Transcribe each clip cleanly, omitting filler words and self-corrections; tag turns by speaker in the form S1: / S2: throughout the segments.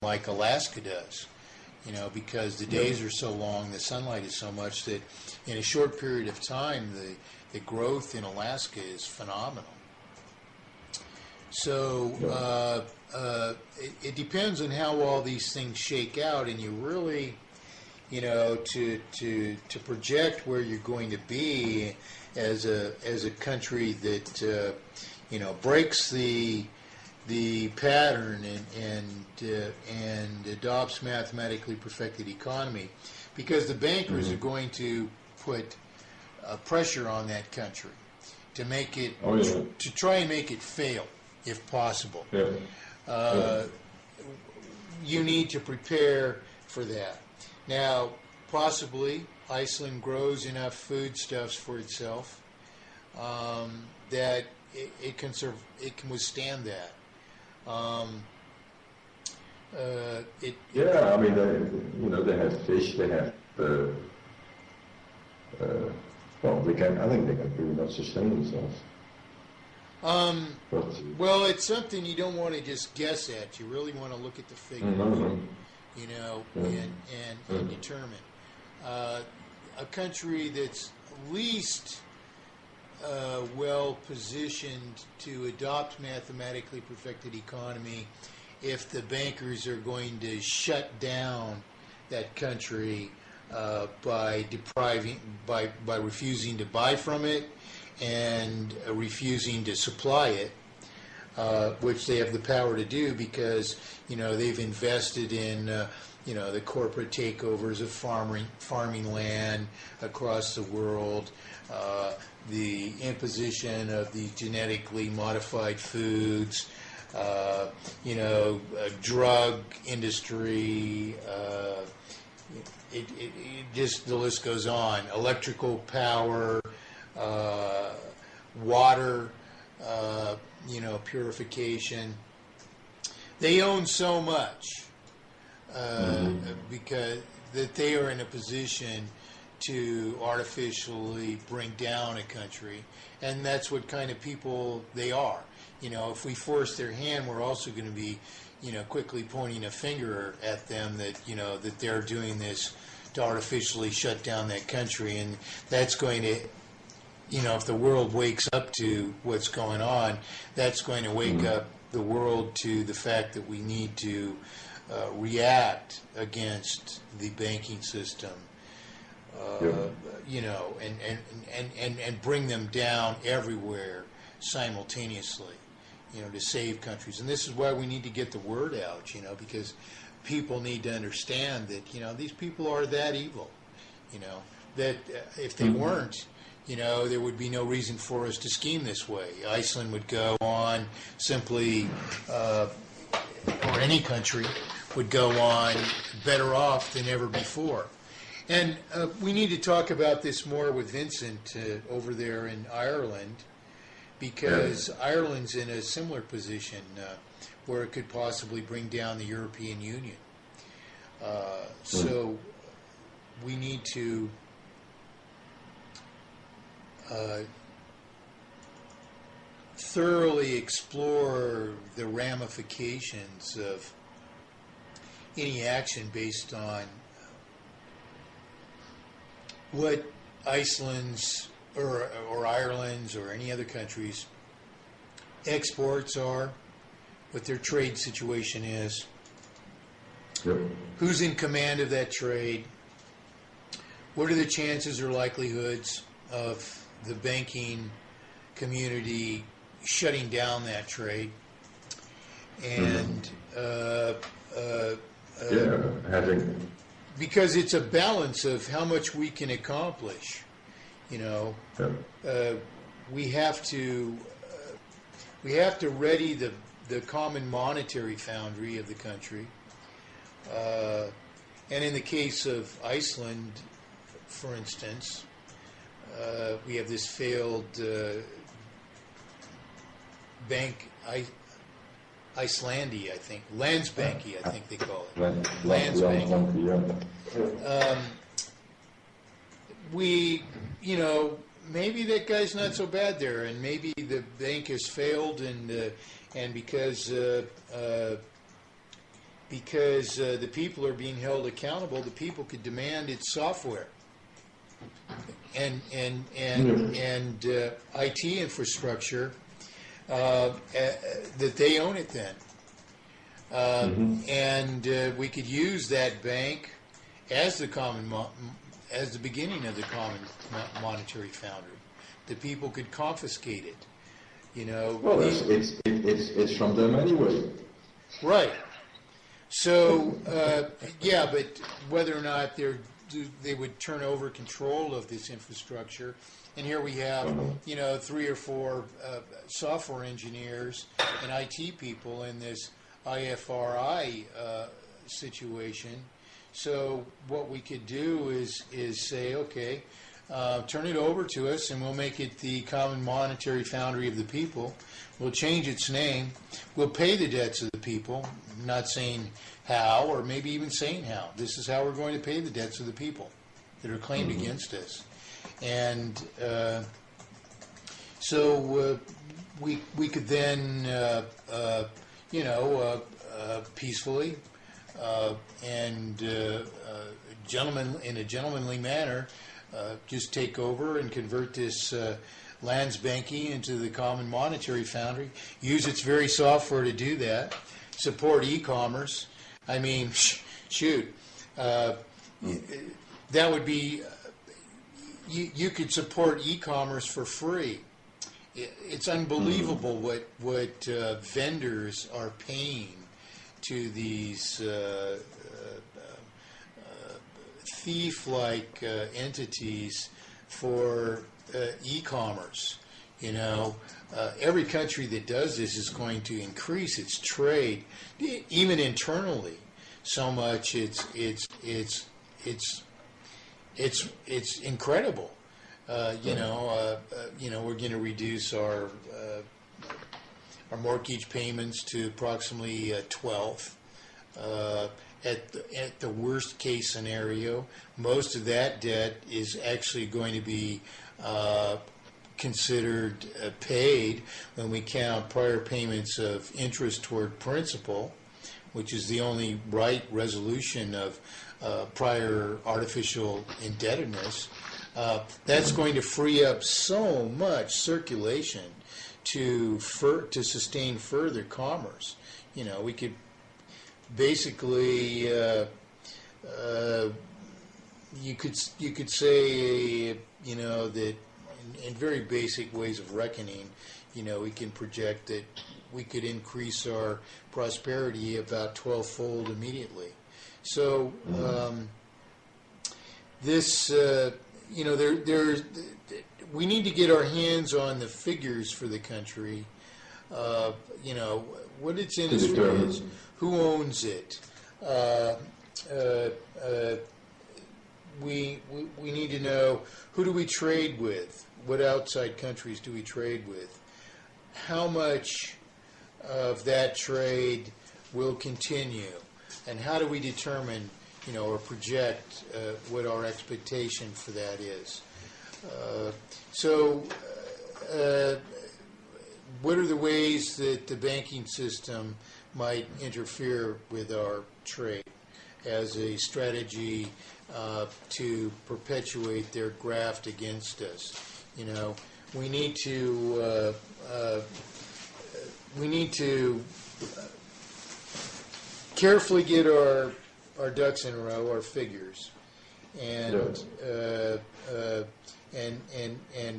S1: like Alaska does, because the days are so long, the sunlight is so much that in a short period of time, the growth in Alaska is phenomenal. So it depends on how all these things shake out, and you really, to project where you're going to be as a country that breaks the pattern and adopts mathematically perfected economy, because the bankers are going to put pressure on that country to make it to try and make it fail if possible. You need to prepare for that. Now, possibly Iceland grows enough foodstuffs for itself that it can withstand that.
S2: I mean, they have fish, they have I think they can pretty much sustain themselves.
S1: Well, it's something you don't want to just guess at. You really want to look at the figures, and determine. A country that's least well positioned to adopt mathematically perfected economy, if the bankers are going to shut down that country by refusing to buy from it and refusing to supply it, which they have the power to do because they've invested in the corporate takeovers of farming land across the world, the imposition of the genetically modified foods, drug industry, just the list goes on. Electrical power, water, purification. They own so much because that they are in a position to artificially bring down a country, and that's what kind of people they are. If we force their hand, we're also going to be, quickly pointing a finger at them that that they're doing this to artificially shut down that country, and that's going to, if the world wakes up to what's going on, that's going to wake up the world to the fact that we need to react against the banking system. And bring them down everywhere simultaneously, to save countries. And this is why we need to get the word out, because people need to understand that, these people are that evil, that if they weren't, there would be no reason for us to scheme this way. Iceland would go on simply, or any country would go on better off than ever before. And we need to talk about this more with Vincent over there in Ireland, because Ireland's in a similar position where it could possibly bring down the European Union. So we need to thoroughly explore the ramifications of any action based on what Iceland's or Ireland's or any other country's exports are, what their trade situation is, who's in command of that trade, what are the chances or likelihoods of the banking community shutting down that trade, and because it's a balance of how much we can accomplish. We have to ready the common monetary foundry of the country, and in the case of Iceland, for instance, we have this failed bank, Icelandia, I think, Landsbanki, I think they call it. Landsbanki. Maybe that guy's not so bad there, and maybe the bank has failed, and because because the people are being held accountable. The people could demand its software and IT infrastructure that they own it then. And we could use that bank as the as the beginning of the common monetary foundry. The people could confiscate it. You know.
S2: Well, it's from them anyway.
S1: Right. So yeah, but whether or not they would turn over control of this infrastructure, and here we have, you know, 3 or 4 software engineers and IT people in this IFRI situation. So what we could do is say, okay, turn it over to us, and we'll make it the common monetary foundry of the people. We'll change its name. We'll pay the debts of the people. I'm not saying how, or maybe even saying how. This is how we're going to pay the debts of the people that are claimed against us. And so we could then, you know, peacefully and in a gentlemanly manner, just take over and convert this Landsbanki into the common monetary foundry, use its very software to do that, support e-commerce. I mean, shoot, that would be, you could support e-commerce for free. It's unbelievable what vendors are paying to these thief-like entities for e-commerce. You know, every country that does this is going to increase its trade, even internally, so much. It's incredible. You know, we're going to reduce our mortgage payments to approximately 12th. At the worst case scenario, most of that debt is actually going to be considered paid when we count prior payments of interest toward principal, which is the only right resolution of prior artificial indebtedness. That's going to free up so much circulation to sustain further commerce. You know, we could basically you could say, you know, that in very basic ways of reckoning, you know, we can project that we could increase our prosperity about 12-fold immediately. So this, you know, we need to get our hands on the figures for the country. You know, what its industry is, who owns it. We need to know, who do we trade with? What outside countries do we trade with? How much of that trade will continue? And how do we determine, you know, or project what our expectation for that is? What are the ways that the banking system might interfere with our trade as a strategy to perpetuate their graft against us? You know, we need to carefully get our ducks in a row, our figures, and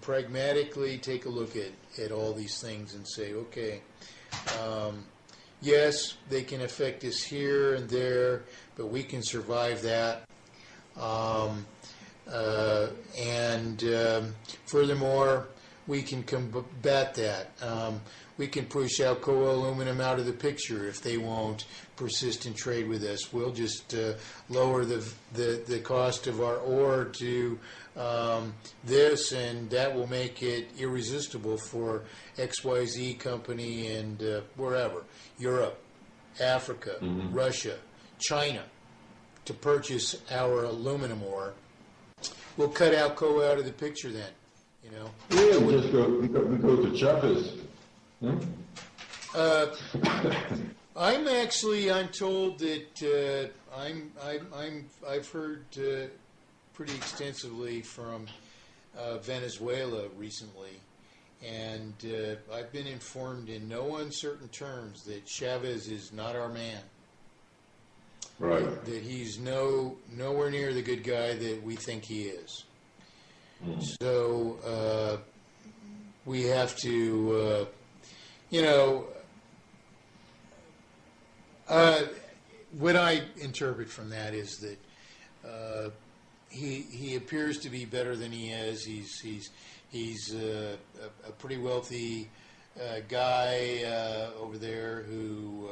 S1: pragmatically take a look at all these things and say, okay, yes, they can affect us here and there, but we can survive that. Furthermore, we can combat that. We can push Alcoa Aluminum out of the picture if they won't persist in trade with us. We'll just lower the cost of our ore to this, and that will make it irresistible for XYZ company and wherever, Europe, Africa, Russia, China, to purchase our aluminum ore. We'll cut Alcoa out of the picture then, you know.
S2: Yeah, we go to Chavez.
S1: I'm told that I've heard pretty extensively from Venezuela recently, and I've been informed in no uncertain terms that Chavez is not our man.
S2: Right.
S1: That he's nowhere near the good guy that we think he is. So we have to, what I interpret from that is that he appears to be better than he is. He's a pretty wealthy guy over there who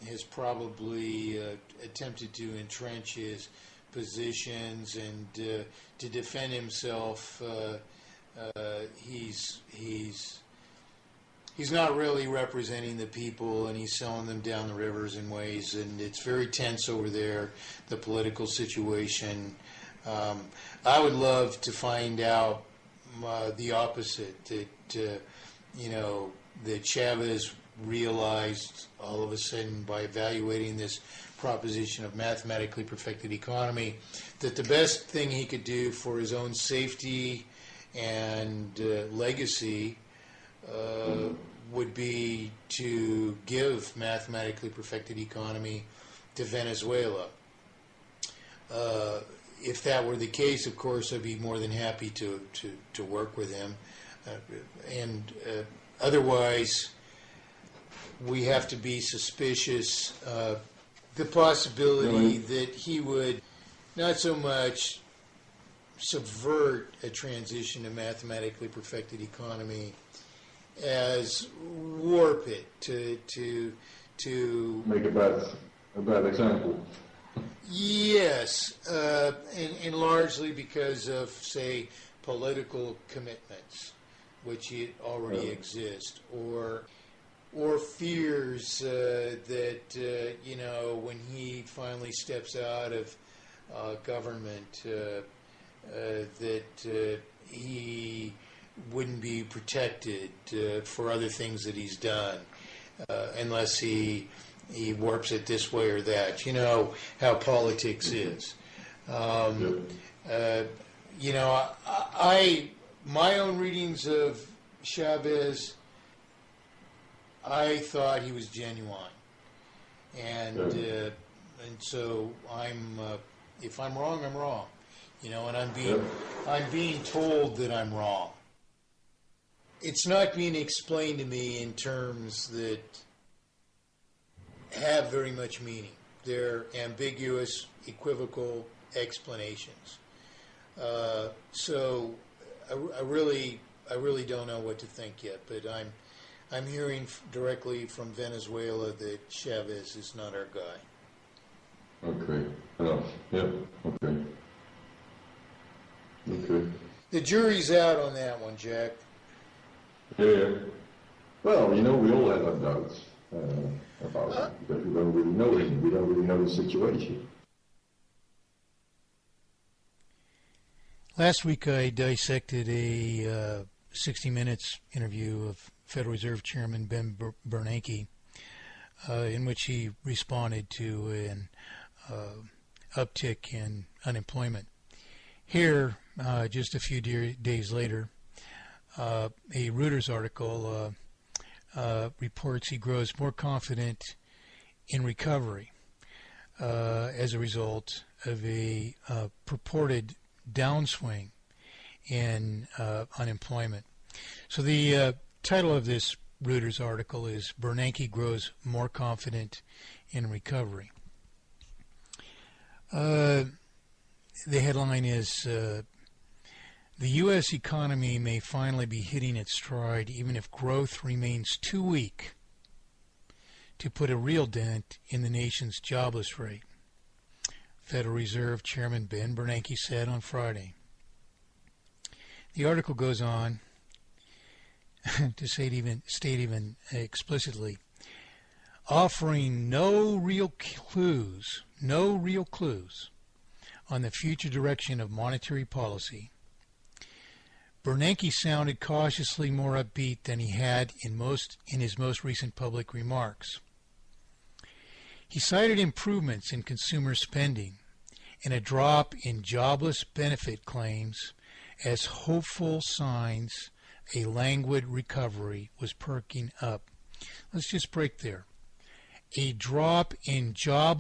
S1: has probably attempted to entrench his positions and to defend himself. He's not really representing the people, and he's selling them down the rivers in ways, and it's very tense over there, the political situation. I would love to find out the opposite, that that Chavez realized all of a sudden by evaluating this proposition of mathematically perfected economy that the best thing he could do for his own safety and legacy would be to give mathematically perfected economy to Venezuela. If that were the case, of course, I'd be more than happy to work with him. Otherwise, we have to be suspicious of the possibility that he would not so much subvert a transition to mathematically perfected economy as warp it to
S2: make a bad example.
S1: Yes, and largely because of, say, political commitments, which already exist, or fears that when he finally steps out of government, that he wouldn't be protected for other things that he's done, unless he warps it this way or that. You know how politics is. My own readings of Chavez, I thought he was genuine, and so if I'm wrong, I'm wrong. And I'm being told that I'm wrong. It's not being explained to me in terms that have very much meaning. They're ambiguous, equivocal explanations. So I really don't know what to think yet. But I'm hearing directly from Venezuela that Chavez is not our guy.
S2: Okay. Okay. Okay.
S1: The jury's out on that one, Jack.
S2: Yeah. Well, we all have our doubts about it, because we don't really know him. We don't really know the situation.
S1: Last week I dissected a 60 Minutes interview of Federal Reserve Chairman Ben Bernanke, in which he responded to an uptick in unemployment. Here, just a few days later, a Reuters article reports he grows more confident in recovery as a result of a purported downswing in unemployment. So the title of this Reuters article is "Bernanke Grows More Confident in Recovery." The headline is "The U.S. economy may finally be hitting its stride even if growth remains too weak to put a real dent in the nation's jobless rate," Federal Reserve Chairman Ben Bernanke said on Friday. The article goes on to state even explicitly, offering no real clues on the future direction of monetary policy. Bernanke sounded cautiously more upbeat than he had in his most recent public remarks. He cited improvements in consumer spending and a drop in jobless benefit claims as hopeful signs a languid recovery was perking up. Let's just break there. A drop in job